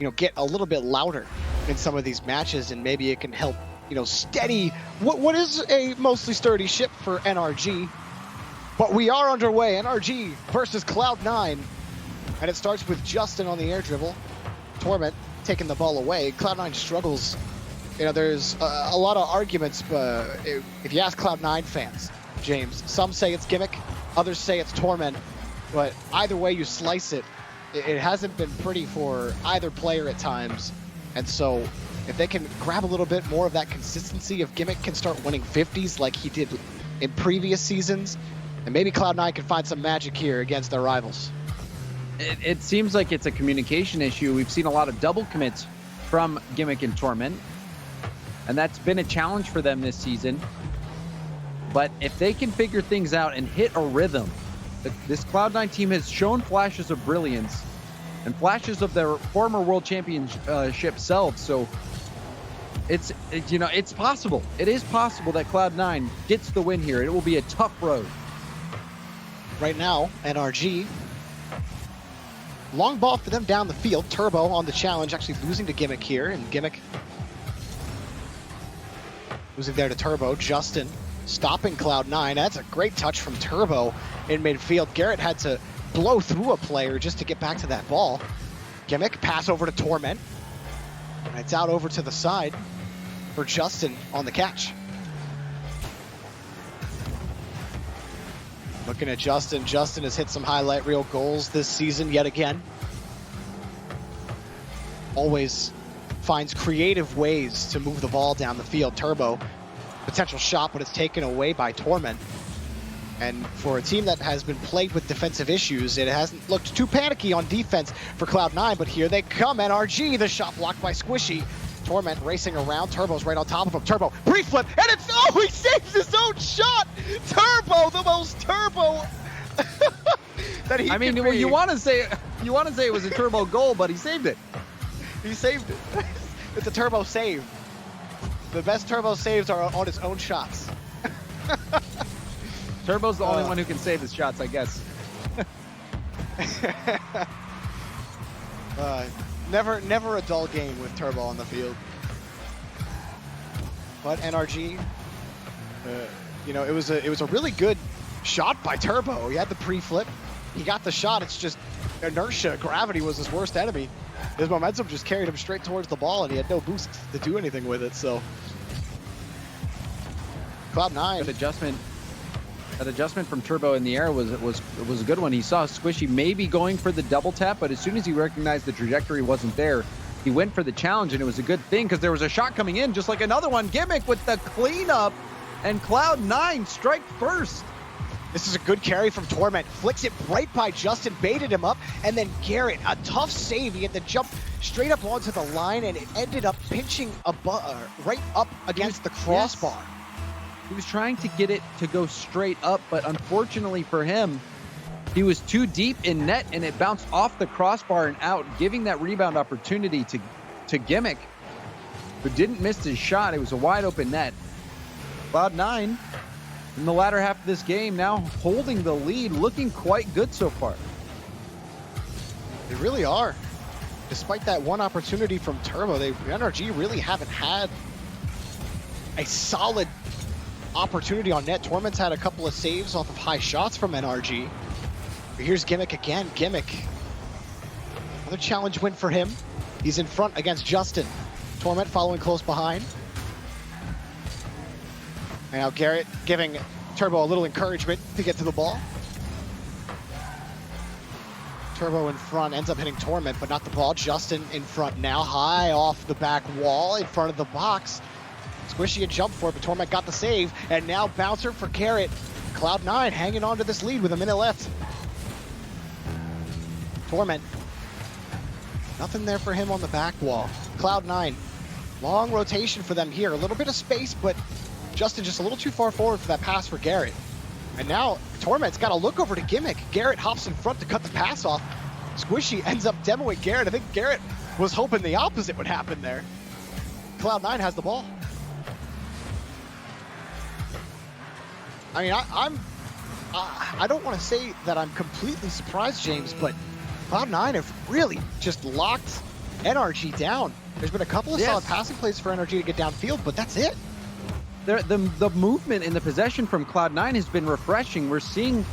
get a little bit louder in some of these matches, and maybe it can help, steady what is a mostly sturdy ship for NRG. But we are underway. NRG versus Cloud9, and it starts with Justin on the air dribble. Torment taking the ball away. Cloud9 struggles. There's a lot of arguments, if you ask Cloud9 fans, James, some say it's Gimmick, others say it's Torment, but either way you slice it, it hasn't been pretty for either player at times. And so if they can grab a little bit more of that consistency, if Gimmick can start winning 50s like he did in previous seasons, and maybe Cloud9 can find some magic here against their rivals. It seems like it's a communication issue. We've seen a lot of double commits from Gimmick and Torment, and that's been a challenge for them this season. But if they can figure things out and hit a rhythm, this Cloud9 team has shown flashes of brilliance and flashes of their former world championship selves. So it's possible. It is possible that Cloud9 gets the win here. It will be a tough road. Right now, NRG, long ball for them down the field. Turbo on the challenge, actually losing to Gimmick here, and Gimmick losing there to Turbo. Justin stopping Cloud9. That's a great touch from Turbo in midfield. Garrett had to blow through a player just to get back to that ball. Gimmick, pass over to Torment. And it's out over to the side for Justin on the catch. Looking at Justin. Justin has hit some highlight reel goals this season yet again. Always finds creative ways to move the ball down the field. Turbo, potential shot, but it's taken away by Torment. And for a team that has been plagued with defensive issues, it hasn't looked too panicky on defense for Cloud9, but here they come. NRG, the shot blocked by Squishy. Torment racing around. Turbo's right on top of him. Turbo, brief flip, and it's, he saves his own shot! Turbo, the most Turbo that he you want to say it was a Turbo goal, but he saved it. He saved it. It's a Turbo save. The best Turbo saves are on his own shots. Turbo's the only one who can save his shots, I guess. Never a dull game with Turbo on the field. But NRG, it was a really good shot by Turbo. He had the pre-flip. He got the shot. It's just inertia. Gravity was his worst enemy. His momentum just carried him straight towards the ball, and he had no boost to do anything with it. So Cloud9. That adjustment from Turbo in the air was a good one. He saw Squishy maybe going for the double tap, but as soon as he recognized the trajectory wasn't there, he went for the challenge, and it was a good thing because there was a shot coming in, just like another one. Gimmick with the cleanup, and Cloud9 strike first. This is a good carry from Torment. Flicks it right by Justin, baited him up, and then Garrett, a tough save. He had to jump straight up onto the line, and it ended up pinching right up against the crossbar. Yes. He was trying to get it to go straight up, but unfortunately for him, he was too deep in net, and it bounced off the crossbar and out, giving that rebound opportunity to Gimmick, who didn't miss his shot. It was a wide open net. Cloud9 in the latter half of this game, now holding the lead, looking quite good so far. They really are. Despite that one opportunity from Turbo, NRG really haven't had a solid opportunity on net. Torment's had a couple of saves off of high shots from NRG. But here's Gimmick again. Gimmick, another challenge win for him. He's in front against Justin. Torment following close behind. And now Garrett giving Turbo a little encouragement to get to the ball. Turbo in front, ends up hitting Torment, but not the ball. Justin in front now, high off the back wall in front of the box. Squishy had jumped for it, but Torment got the save, and now bouncer for Garrett. Cloud9 hanging on to this lead with a minute left. Torment, nothing there for him on the back wall. Cloud9, long rotation for them here. A little bit of space, but Justin just a little too far forward for that pass for Garrett. And now Torment's got to look over to Gimmick. Garrett hops in front to cut the pass off. Squishy ends up demoing Garrett. I think Garrett was hoping the opposite would happen there. Cloud9 has the ball. I mean, I don't want to say that I'm completely surprised, James, but Cloud9 have really just locked NRG down. There's been a couple of Yes. solid passing plays for NRG to get downfield, but that's it. The movement in the possession from Cloud9 has been refreshing. We're seeing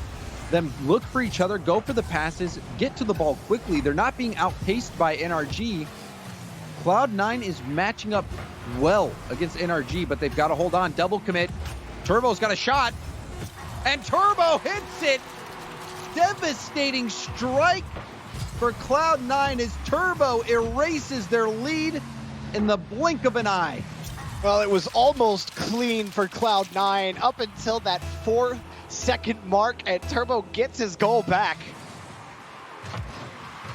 them look for each other, go for the passes, get to the ball quickly. They're not being outpaced by NRG. Cloud9 is matching up well against NRG, but they've got to hold on. Double commit. Turbo's got a shot, and Turbo hits it. Devastating strike for Cloud9 as Turbo erases their lead in the blink of an eye. Well, it was almost clean for Cloud9 up until that 4-second mark, and Turbo gets his goal back.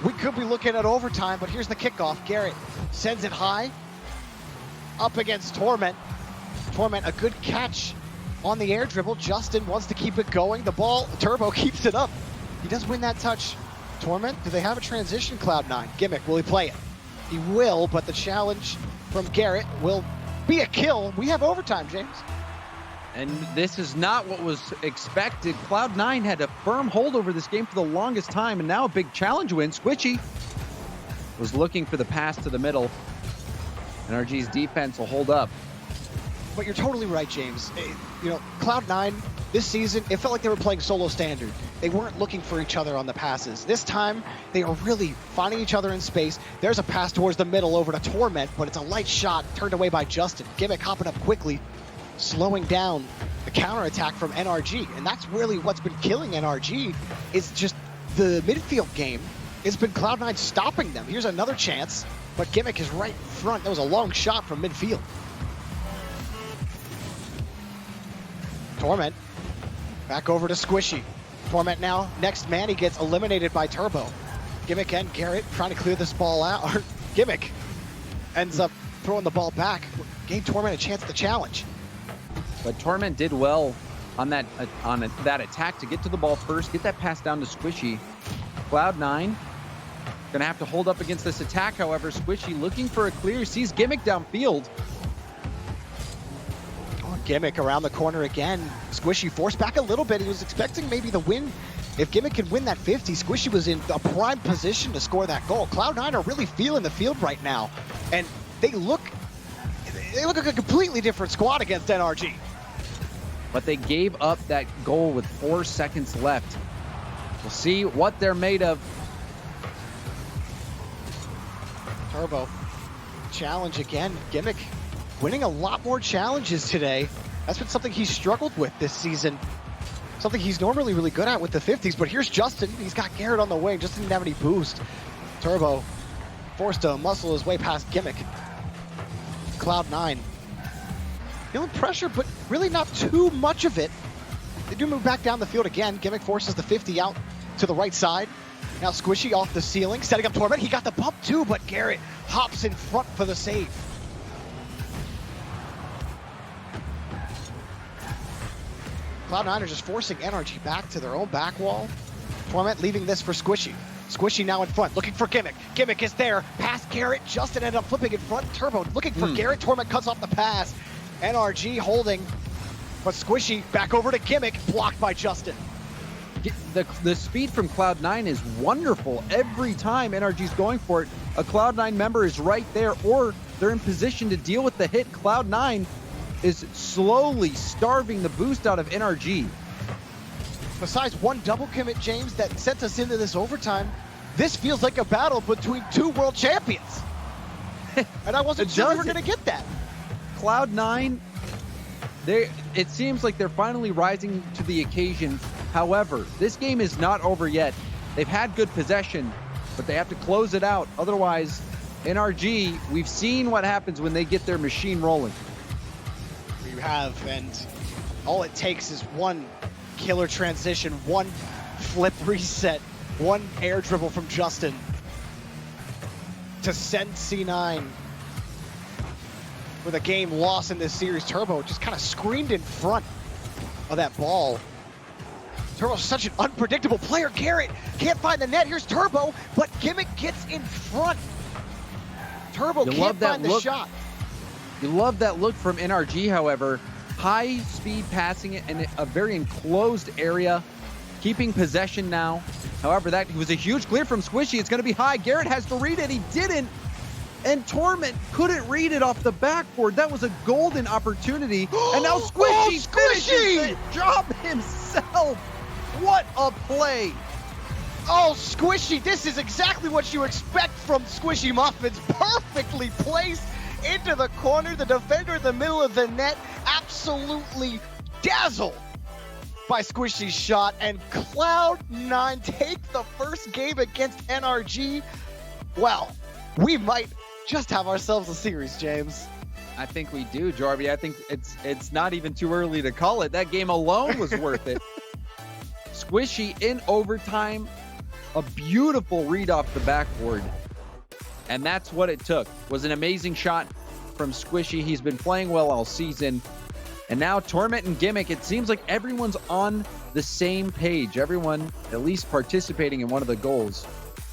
We could be looking at overtime, but here's the kickoff. Garrett sends it high up against Torment. Torment, a good catch on the air dribble. Justin wants to keep it going. The ball, Turbo keeps it up. He does win that touch. Torment, do they have a transition, Cloud9? Gimmick, will he play it? He will, but the challenge from Garrett will be a kill. We have overtime, James. And this is not what was expected. Cloud9 had a firm hold over this game for the longest time, and now a big challenge win. Squishy was looking for the pass to the middle. NRG's defense will hold up. But you're totally right, James. You know, Cloud9, this season, it felt like they were playing solo standard. They weren't looking for each other on the passes. This time, they are really finding each other in space. There's a pass towards the middle over to Torment, but it's a light shot turned away by Justin. Gimmick hopping up quickly, slowing down the counterattack from NRG. And that's really what's been killing NRG, is just the midfield game. It's been Cloud9 stopping them. Here's another chance, but Gimmick is right in front. That was a long shot from midfield. Torment, back over to Squishy. Torment now, next man, he gets eliminated by Turbo. Gimmick and Garrett trying to clear this ball out. Or Gimmick ends up throwing the ball back. Gave Torment a chance to challenge. But Torment did well on that attack to get to the ball first, get that pass down to Squishy. Cloud9 gonna have to hold up against this attack. However, Squishy looking for a clear, sees Gimmick downfield. Gimmick around the corner again. Squishy forced back a little bit. He was expecting maybe the win. If Gimmick could win that 50, Squishy was in a prime position to score that goal. Cloud9 are really feeling the field right now. And they look like a completely different squad against NRG. But they gave up that goal with 4 seconds left. We'll see what they're made of. Turbo, challenge again. Gimmick winning a lot more challenges today. That's been something he's struggled with this season. Something he's normally really good at with the 50s, but here's Justin. He's got Garrett on the wing, just didn't have any boost. Turbo forced to muscle his way past Gimmick. Cloud9 feeling pressure, but really not too much of it. They do move back down the field again. Gimmick forces the 50 out to the right side. Now Squishy off the ceiling, setting up Torment. He got the bump too, but Garrett hops in front for the save. Cloud9 are just forcing NRG back to their own back wall. Torment leaving this for Squishy. Squishy now in front, looking for Gimmick. Gimmick is there, past Garrett. Justin ended up flipping in front. Turbo looking for Garrett. Torment cuts off the pass. NRG holding, but Squishy back over to Gimmick, blocked by Justin. The speed from Cloud9 is wonderful. Every time NRG's going for it, a Cloud9 member is right there, or they're in position to deal with the hit. Cloud9 is slowly starving the boost out of NRG. Besides one double commit, James, that sent us into this overtime, this feels like a battle between two world champions. And I wasn't sure we were going to get that. Cloud9, it seems like they're finally rising to the occasion. However, this game is not over yet. They've had good possession, but they have to close it out. Otherwise, NRG, we've seen what happens when they get their machine rolling. We have, and all it takes is one killer transition, one flip reset, one air dribble from Justin to send C9 with a game loss in this series. Turbo just kind of screamed in front of that ball. Turbo's such an unpredictable player. Garrett can't find the net. Here's Turbo, but Gimmick gets in front. Turbo can't find the shot. You love that look from NRG, however. High speed passing it in a very enclosed area, keeping possession now. However, that was a huge clear from Squishy. It's going to be high. Garrett has to read it. He didn't. and Torment couldn't read it off the backboard. That was a golden opportunity. And now Squishy finishes the job himself. What a play. Oh, Squishy, this is exactly what you expect from Squishy Muffins. Perfectly placed into the corner. The defender in the middle of the net absolutely dazzled by Squishy's shot. And Cloud9 take the first game against NRG. Well, we might just have ourselves a series, James. I think we do, Jarby. I think it's not even too early to call it. That game alone was worth it. Squishy in overtime, a beautiful read off the backboard. And that's what it took. Was an amazing shot from Squishy. He's been playing well all season. And now Torment and Gimmick, it seems like everyone's on the same page. Everyone at least participating in one of the goals.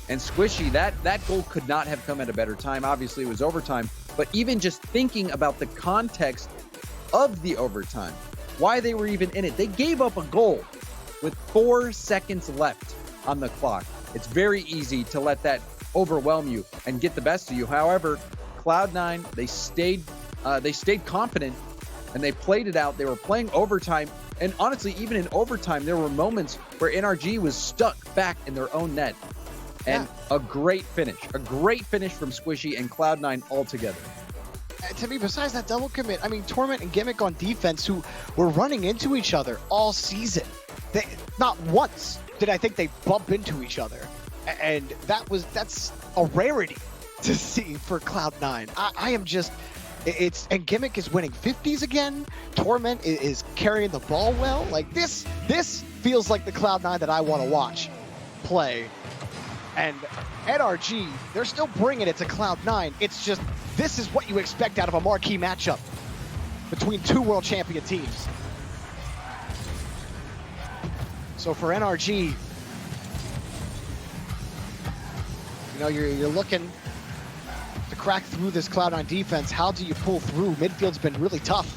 And Squishy, that goal could not have come at a better time. Obviously, it was overtime. But even just thinking about the context of the overtime, why they were even in it, they gave up a goal with 4 seconds left on the clock. It's very easy to let that overwhelm you and get the best of you. However, Cloud9, they stayed confident and they played it out. They were playing overtime. And honestly, even in overtime, there were moments where NRG was stuck back in their own net. And a great finish from Squishy and Cloud9 all together. To me, besides that double commit, I mean, Torment and Gimmick on defense, who were running into each other all season. Not once did I think they bump into each other. And that's a rarity to see for Cloud9. I am just, and Gimmick is winning 50s again. Torment is carrying the ball well. Like this feels like the Cloud9 that I want to watch play. And NRG, they're still bringing it to Cloud9. It's just, this is what you expect out of a marquee matchup between two world champion teams. So for NRG, you know, you're looking to crack through this Cloud9 defense. How do you pull through? Midfield's been really tough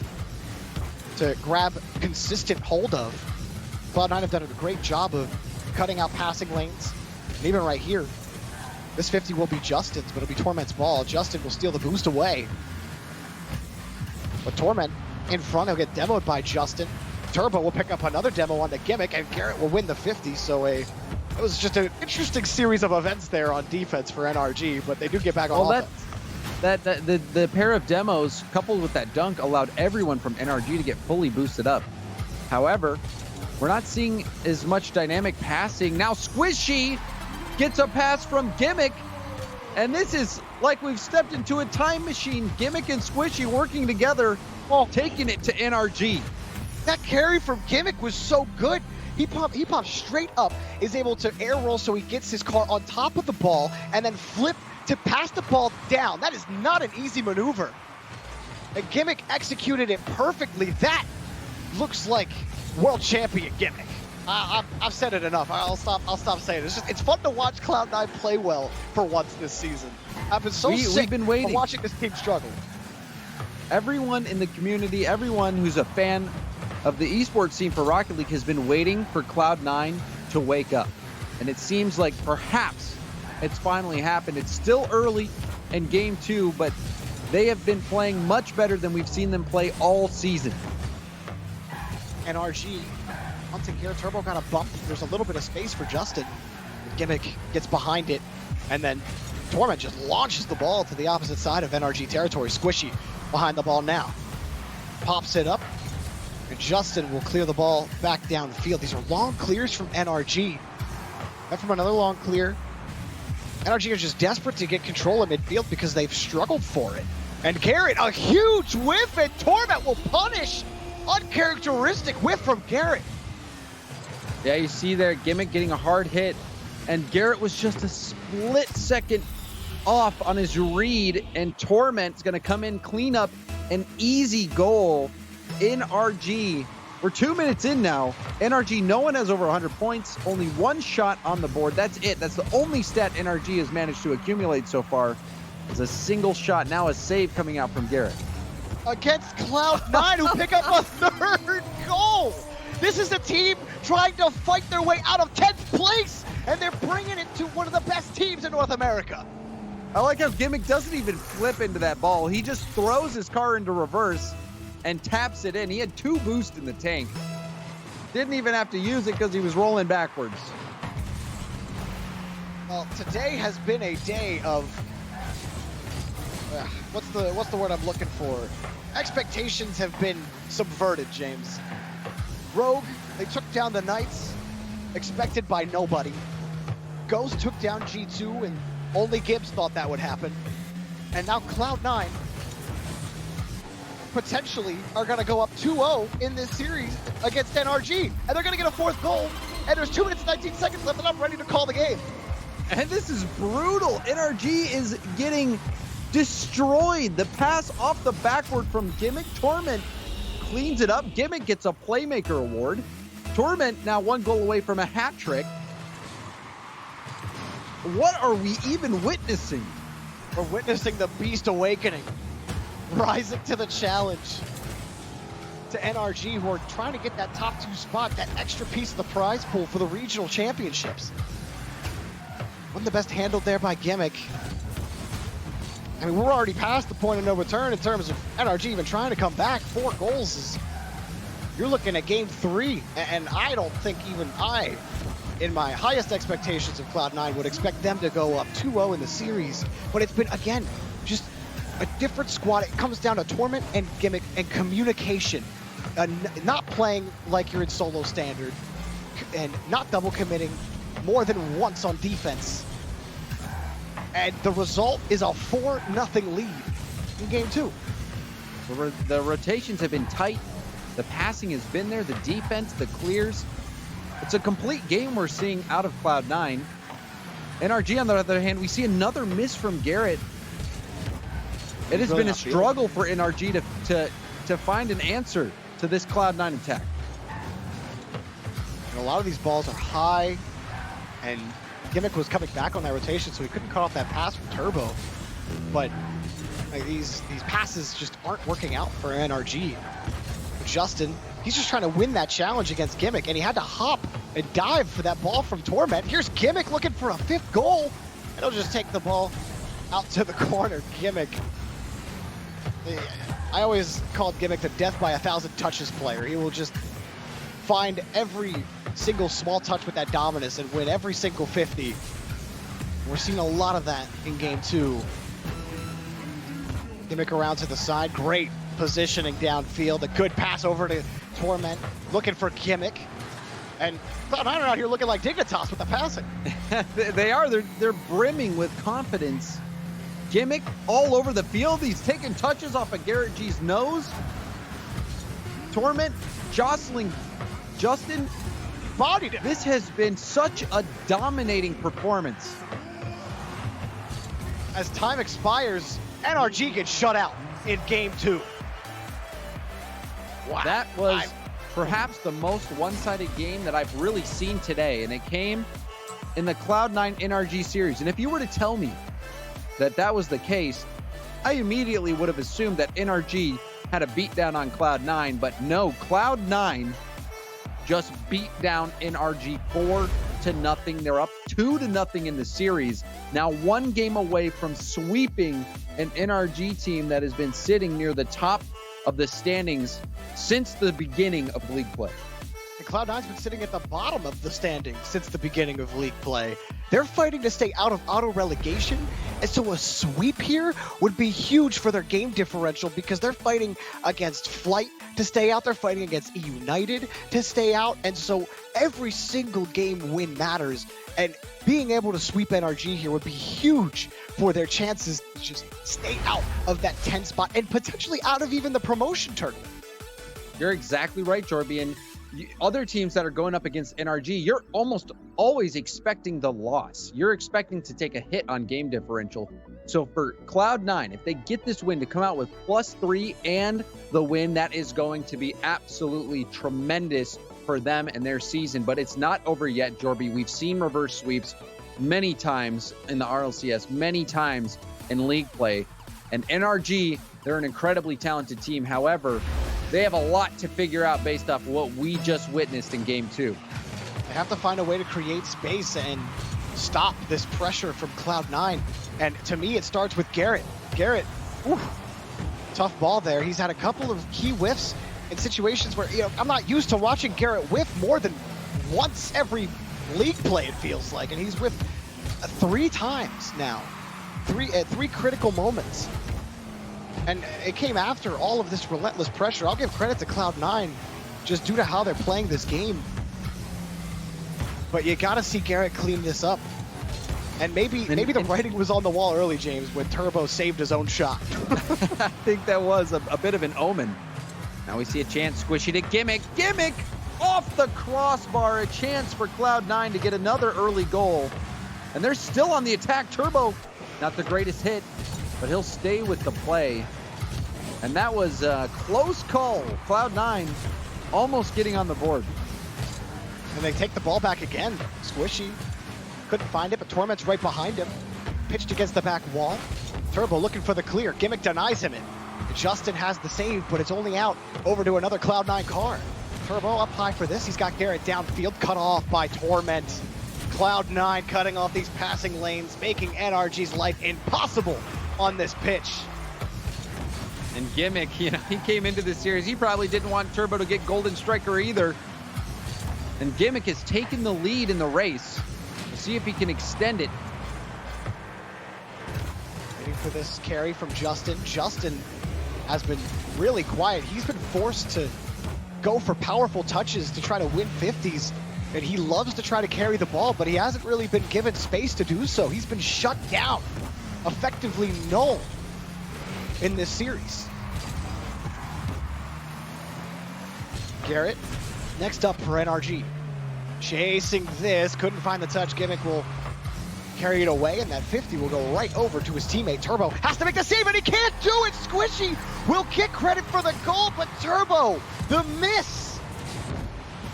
to grab consistent hold of. Cloud9 have done a great job of cutting out passing lanes. And even right here, this 50 will be Justin's, but it'll be Torment's ball. Justin will steal the boost away. But Torment in front, he'll get demoed by Justin. Turbo will pick up another demo on the Gimmick, and Garrett will win the 50. So it was just an interesting series of events there on defense for NRG, but they do get back on offense. The pair of demos coupled with that dunk allowed everyone from NRG to get fully boosted up. However, we're not seeing as much dynamic passing. Now Squishy gets a pass from Gimmick, and this is like we've stepped into a time machine. Gimmick and Squishy working together, taking it to NRG. That carry from Gimmick was so good. He popped straight up, is able to air roll so he gets his car on top of the ball, and then flip to pass the ball down. That is not an easy maneuver. And Gimmick executed it perfectly. That looks like world champion Gimmick. I've said it enough. I'll stop saying it. It's fun to watch Cloud9 play well for once this season. I've been sick of watching this team struggle. Everyone in the community, everyone who's a fan of the esports scene for Rocket League has been waiting for Cloud9 to wake up. And it seems like perhaps it's finally happened. It's still early in game 2, but they have been playing much better than we've seen them play all season. NRG hunting here. Turbo got a bump. There's a little bit of space for Justin. Gimmick gets behind it, and then Torment just launches the ball to the opposite side of NRG territory. Squishy behind the ball now. Pops it up, and Justin will clear the ball back downfield. These are long clears from NRG. And from another long clear, NRG are just desperate to get control of midfield because they've struggled for it. And Garrett, a huge whiff, and Torment will punish. Uncharacteristic whiff from Garrett. Yeah, you see there, Gimmick getting a hard hit, and Garrett was just a split second off on his read, and Torment's going to come in, clean up an easy goal. NRG, we're 2 minutes in now. NRG, no one has over 100 points, only one shot on the board. That's it. That's the only stat NRG has managed to accumulate so far. It's a single shot, now a save coming out from Garrett. Against Cloud9, who pick up a third goal. This is a team trying to fight their way out of 10th place, and they're bringing it to one of the best teams in North America. I like how Gimmick doesn't even flip into that ball. He just throws his car into reverse and taps it in. He had 2 boosts in the tank. Didn't even have to use it because he was rolling backwards. Well, today has been a day of what's the word I'm looking for? Expectations have been subverted, James. Rogue, they took down the Knights, expected by nobody. Ghost took down G2, and only Gibbs thought that would happen. And now Cloud9 potentially are going to go up 2-0 in this series against NRG. And they're going to get a 4th goal. And there's 2 minutes and 19 seconds left, and I'm ready to call the game. And this is brutal. NRG is getting destroyed. The pass off the backward from Gimmick. Torment cleans it up. Gimmick gets a Playmaker award. Torment now 1 goal away from a hat trick. What are we even witnessing? We're witnessing the Beast awakening, rising to the challenge to NRG, who are trying to get that top 2 spot, that extra piece of the prize pool for the regional championships. One of the best handled there by Gimmick. I mean, we're already past the point of no return in terms of NRG even trying to come back. 4 goals is, you're looking at game 3, and I don't think even I, in my highest expectations of Cloud9, would expect them to go up 2-0 in the series. But it's been, again, just a different squad. It comes down to Torment and Gimmick and communication. Not playing like you're in solo standard and not double committing more than once on defense. And the result is a 4-0 lead in game 2. The rotations have been tight. The passing has been there. The defense, the clears. It's a complete game we're seeing out of Cloud9. NRG, on the other hand, we see another miss from Garrett. It has been a struggle for NRG to find an answer to this Cloud9 attack. And a lot of these balls are high, and Gimmick was coming back on that rotation, so he couldn't cut off that pass from Turbo. But like, these passes just aren't working out for NRG. Justin, he's just trying to win that challenge against Gimmick, and he had to hop and dive for that ball from Torment. Here's Gimmick looking for a 5th goal, and he'll just take the ball out to the corner. Gimmick. I always called Gimmick the death by 1,000 touches player. He will just find every single small touch with that dominance and win every single 50. We're seeing a lot of that in game 2. Gimmick around to the side. Great positioning downfield. A good pass over to Torment. Looking for Gimmick. And Cloud9 are out here looking like Dignitas with the passing. They are. They're brimming with confidence. Gimmick all over the field. He's taking touches off of Garrett G's nose. Torment jostling Justin. Bodied him. This has been such a dominating performance. As time expires, NRG gets shut out in game 2. Wow. That was perhaps the most one-sided game that I've really seen today, and it came in the Cloud9 NRG series. And if you were to tell me that that was the case, I immediately would have assumed that NRG had a beatdown on Cloud9, but no, Cloud9 just beat down NRG 4-0. They're up 2-0 in the series. Now 1 game away from sweeping an NRG team that has been sitting near the top of the standings since the beginning of league play. And Cloud9's been sitting at the bottom of the standings since the beginning of league play. They're fighting to stay out of auto relegation, and so a sweep here would be huge for their game differential because they're fighting against Flight to stay out. They're fighting against United to stay out, and so every single game win matters. And being able to sweep NRG here would be huge for their chances to just stay out of that 10 spot and potentially out of even the promotion tournament. You're exactly right, Jorby. And other teams that are going up against NRG, you're almost always expecting the loss. You're expecting to take a hit on game differential. So for Cloud9, if they get this win to come out with +3 and the win, that is going to be absolutely tremendous for them and their season. But it's not over yet, Jorby. We've seen reverse sweeps many times in the RLCS, many times in league play. And NRG, they're an incredibly talented team. However, they have a lot to figure out based off what we just witnessed in game 2. They have to find a way to create space and stop this pressure from Cloud9. And to me, it starts with Garrett. Garrett, tough ball there. He's had a couple of key whiffs in situations where, I'm not used to watching Garrett whiff more than once every league play, it feels like. And he's whiffed 3 times now. Three critical moments. And it came after all of this relentless pressure. I'll give credit to Cloud9 just due to how they're playing this game. But you got to see Garrett clean this up. And maybe the writing was on the wall early, James, when Turbo saved his own shot. I think that was a bit of an omen. Now we see a chance, Squishy to Gimmick. Gimmick off the crossbar. A chance for Cloud9 to get another early goal. And they're still on the attack. Turbo, not the greatest hit, but he'll stay with the play. And that was a close call. Cloud9 almost getting on the board. And they take the ball back again. Squishy couldn't find it, but Torment's right behind him. Pitched against the back wall. Turbo looking for the clear. Gimmick denies him it. Justin has the save, but it's only out over to another Cloud9 car. Turbo up high for this. He's got Garrett downfield, cut off by Torment. Cloud9 cutting off these passing lanes, making NRG's life impossible on this pitch. And Gimmick, he came into this series. He probably didn't want Turbo to get Golden Striker either. And Gimmick has taken the lead in the race. We'll see if he can extend it. Waiting for this carry from Justin. Justin has been really quiet. He's been forced to go for powerful touches to try to win 50s. And he loves to try to carry the ball, but he hasn't really been given space to do so. He's been shut down, effectively null in this series. Garrett, next up for NRG. Chasing this, couldn't find the touch. Gimmick will carry it away, and that 50 will go right over to his teammate. Turbo has to make the save, and he can't do it. Squishy will get credit for the goal, but Turbo, the miss.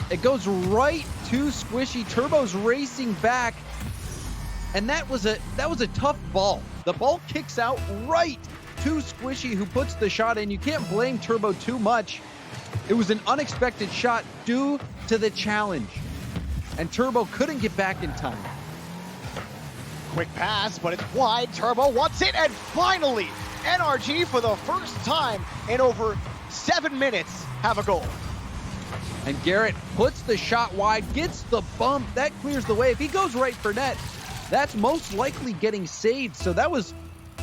It goes right to Squishy. Turbo's racing back, and that was a tough ball. The ball kicks out right to Squishy, who puts the shot in. You can't blame Turbo too much. It was an unexpected shot due to the challenge, and Turbo couldn't get back in time. Quick pass, but it's wide. Turbo wants it, and finally, NRG for the first time in over 7 minutes have a goal. And Garrett puts the shot wide, gets the bump. That clears the way. If he goes right for net, that's most likely getting saved. So that was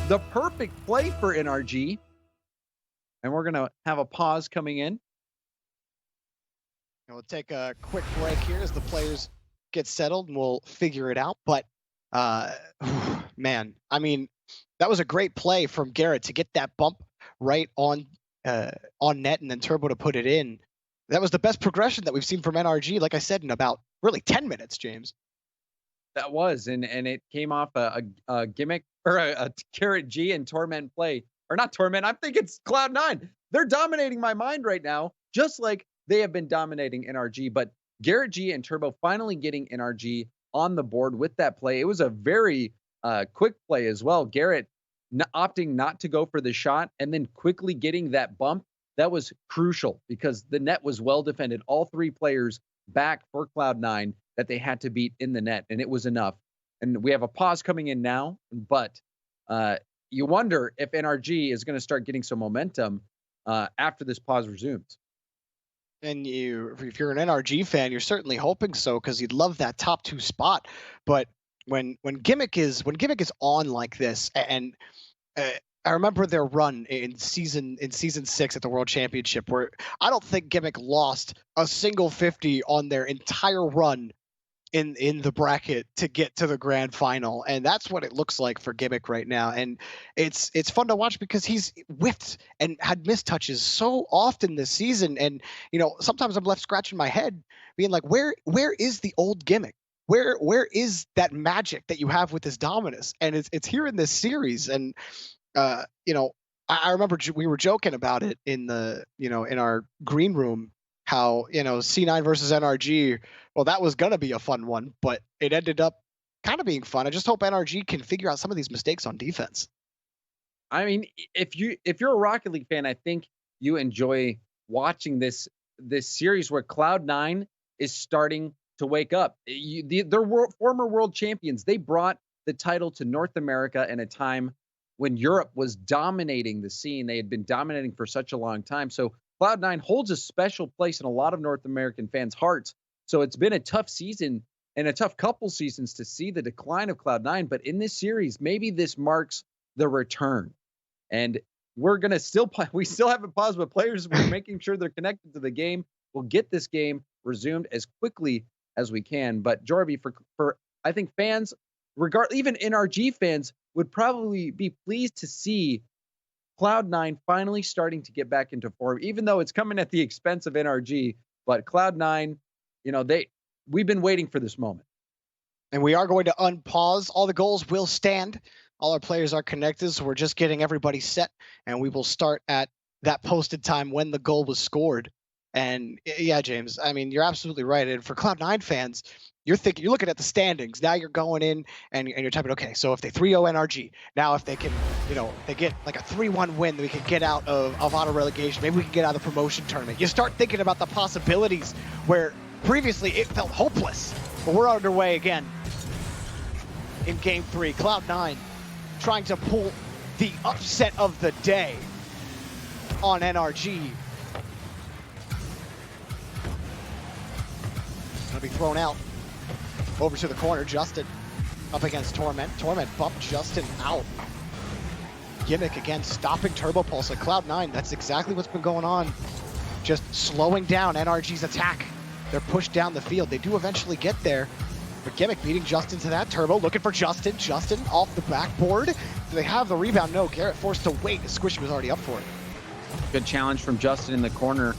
the perfect play for NRG. And we're going to have a pause coming in. We'll take a quick break here as the players get settled, and we'll figure it out. But, man, I mean, that was a great play from Garrett to get that bump right on net and then Turbo to put it in. That was the best progression that we've seen from NRG, like I said, in about really 10 minutes, James. That was, and it came off a Gimmick or a Garrett G and Torment play. Or not Torment, I'm thinking it's Cloud9. They're dominating my mind right now, just like they have been dominating NRG. But Garrett G and Turbo finally getting NRG on the board with that play. It was a very quick play as well. Garrett opting not to go for the shot and then quickly getting that bump. That was crucial because the net was well defended. All 3 players back for Cloud9 that they had to beat in the net, and it was enough. And we have a pause coming in now, but you wonder if NRG is going to start getting some momentum after this pause resumes. And if you're an NRG fan, you're certainly hoping so because you'd love that top 2 spot. But when Gimmick is on like this, and I remember their run in season 6 at the World Championship, where I don't think Gimmick lost a single 50 on their entire run in the bracket to get to the grand final. And that's what it looks like for Gimmick right now. And it's fun to watch because he's whiffed and had missed touches so often this season. And, sometimes I'm left scratching my head being like, where is the old Gimmick? Where is that magic that you have with this dominance? And it's here in this series. And, I remember we were joking about it in in our green room, how, C9 versus NRG, well, that was going to be a fun one, but it ended up kind of being fun. I just hope NRG can figure out some of these mistakes on defense. I mean, if you're a Rocket League fan, I think you enjoy watching this series where Cloud9 is starting to wake up. They're former world champions. They brought the title to North America in a time when Europe was dominating the scene. They had been dominating for such a long time. So Cloud9 holds a special place in a lot of North American fans' hearts. So it's been a tough season and a tough couple seasons to see the decline of Cloud9. But in this series, maybe this marks the return. And we're going to we still haven't paused, but players, we're making sure they're connected to the game. We'll get this game resumed as quickly as we can. But Jorby, for I think fans, even NRG fans, would probably be pleased to see Cloud9 finally starting to get back into form, even though it's coming at the expense of NRG. But Cloud9, we've been waiting for this moment. And we are going to unpause. All the goals will stand. All our players are connected, so we're just getting everybody set, and we will start at that posted time when the goal was scored. And yeah, James, I mean, you're absolutely right. And for Cloud9 fans, you're looking at the standings. Now you're going in and you're typing, okay, so if they 3-0 NRG, now if they can, they get like a 3-1 win, we can get out of auto relegation. Maybe we can get out of the promotion tournament. You start thinking about the possibilities where previously it felt hopeless. But we're underway again in game 3. Cloud9 trying to pull the upset of the day on NRG. Gonna be thrown out. Over to the corner, Justin up against Torment. Torment bumped Justin out. Gimmick again, stopping Turbo Pulse at Cloud9. That's exactly what's been going on. Just slowing down NRG's attack. They're pushed down the field. They do eventually get there. But Gimmick beating Justin to that. Turbo looking for Justin. Justin off the backboard. Do they have the rebound? No, Garrett forced to wait. Squishy was already up for it. Good challenge from Justin in the corner.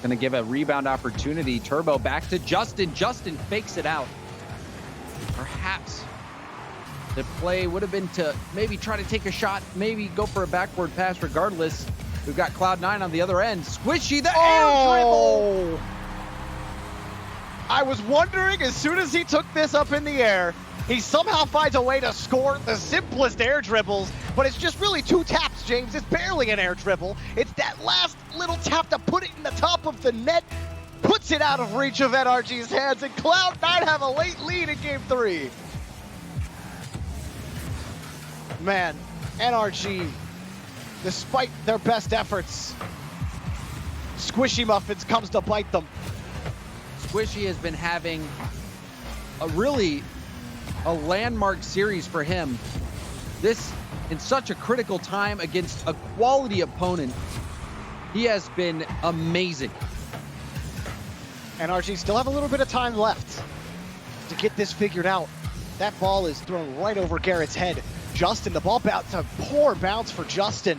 Gonna give a rebound opportunity. Turbo back to Justin. Justin fakes it out. Perhaps the play would have been to maybe try to take a shot, maybe go for a backward pass. Regardless, we've got Cloud9 on the other end. Squishy, the air dribble! I was wondering, as soon as he took this up in the air, he somehow finds a way to score the simplest air dribbles, but it's just really 2 taps, James. It's barely an air dribble. It's that last little tap to put it in the top of the net, puts it out of reach of NRG's hands, and Cloud9 have a late lead in game 3. Man, NRG, despite their best efforts, Squishy Muffins comes to bite them. Squishy has been having a landmark series for him. This, in such a critical time against a quality opponent, he has been amazing. NRG still have a little bit of time left to get this figured out. That ball is thrown right over Garrett's head. Justin, the ball bounced, a poor bounce for Justin.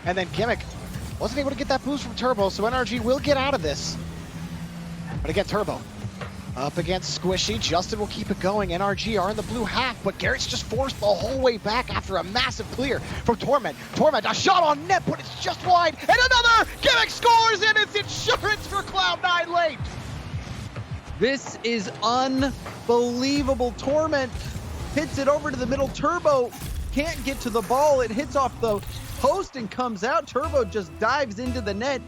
And then Gimmick wasn't able to get that boost from Turbo, so NRG will get out of this. But again, Turbo up against Squishy. Justin will keep it going. NRG are in the blue half, but Garrett's just forced the whole way back after a massive clear from Torment. Torment, a shot on net, but it's just wide. And another! Gimmick scores, and it's insurance for Cloud9 late. This is unbelievable. Torment hits it over to the middle. Turbo can't get to the ball. It hits off the post and comes out. Turbo just dives into the net.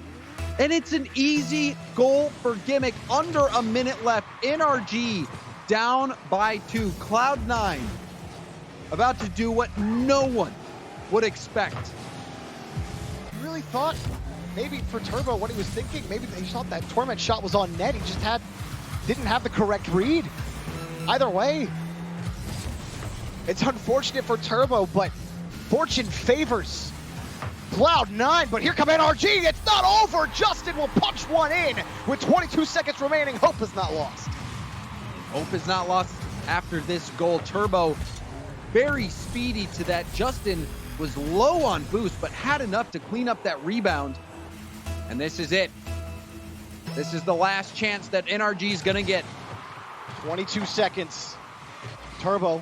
And it's an easy goal for Gimmick. Under a minute left. NRG down by 2. Cloud9 about to do what no one would expect. You really thought maybe for Turbo what he was thinking, maybe he thought that Torment shot was on net. He just didn't have the correct read. Either way, it's unfortunate for Turbo, but fortune favors Cloud9, but here come NRG. It's not over. Justin will punch one in with 22 seconds remaining. Hope is not lost. Hope is not lost after this goal. Turbo very speedy to that. Justin was low on boost, but had enough to clean up that rebound. And this is it. This is the last chance that NRG is going to get. 22 seconds. Turbo,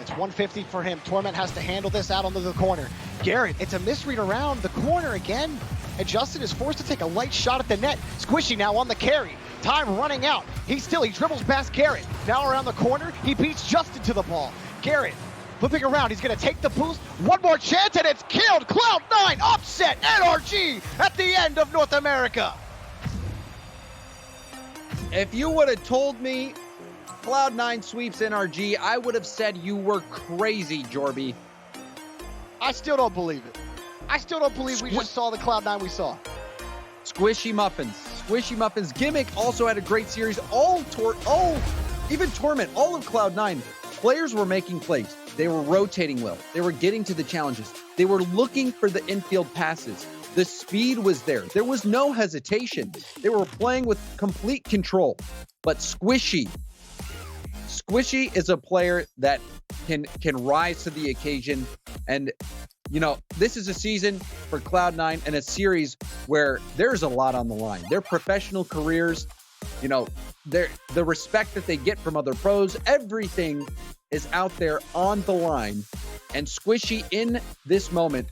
it's 150 for him. Torment has to handle this out onto the corner. Garrett, it's a misread around the corner again, and Justin is forced to take a light shot at the net. Squishy now on the carry. Time running out. He dribbles past Garrett. Now around the corner, he beats Justin to the ball. Garrett flipping around, he's gonna take the boost. One more chance and it's killed. Cloud9 upset NRG at the end of North America. If you would have told me Cloud9 sweeps NRG, I would have said you were crazy, Jorby. I still don't believe it. I still don't believe we just saw the Cloud9 we saw. Squishy Muffins. Squishy Muffins. Gimmick also had a great series. Even Torment, all of Cloud9. Players were making plays. They were rotating well. They were getting to the challenges. They were looking for the infield passes. The speed was there. There was no hesitation. They were playing with complete control. But Squishy is a player that can rise to the occasion. And, you know, this is a season for Cloud9 and a series where there's a lot on the line. Their professional careers, you know, the respect that they get from other pros, everything is out there on the line. And Squishy in this moment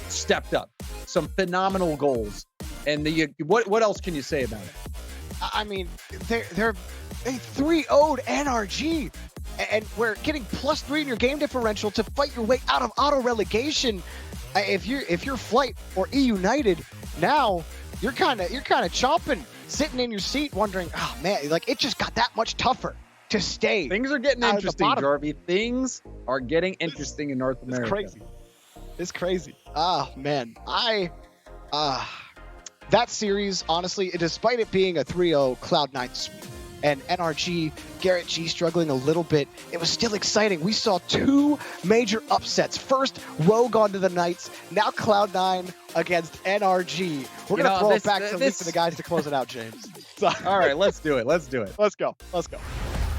stepped up. Some phenomenal goals. And what else can you say about it? I mean, they 3-0'd NRG, and we're getting +3 in your game differential to fight your way out of auto relegation. If you're Flight or E United, now you're kind of chomping, sitting in your seat, wondering, oh man, like it just got that much tougher to stay. Things are getting interesting, Jarvie. Things are getting interesting in North America. It's crazy. Oh man, that series, honestly, despite it being a 3-0 Cloud9 sweep and NRG, Garrett G struggling a little bit, it was still exciting. We saw 2 major upsets. First, Rogue onto the Knights. Now Cloud9 against NRG. We're going to throw it back to the guys to close it out, James. All right, let's do it. Let's go.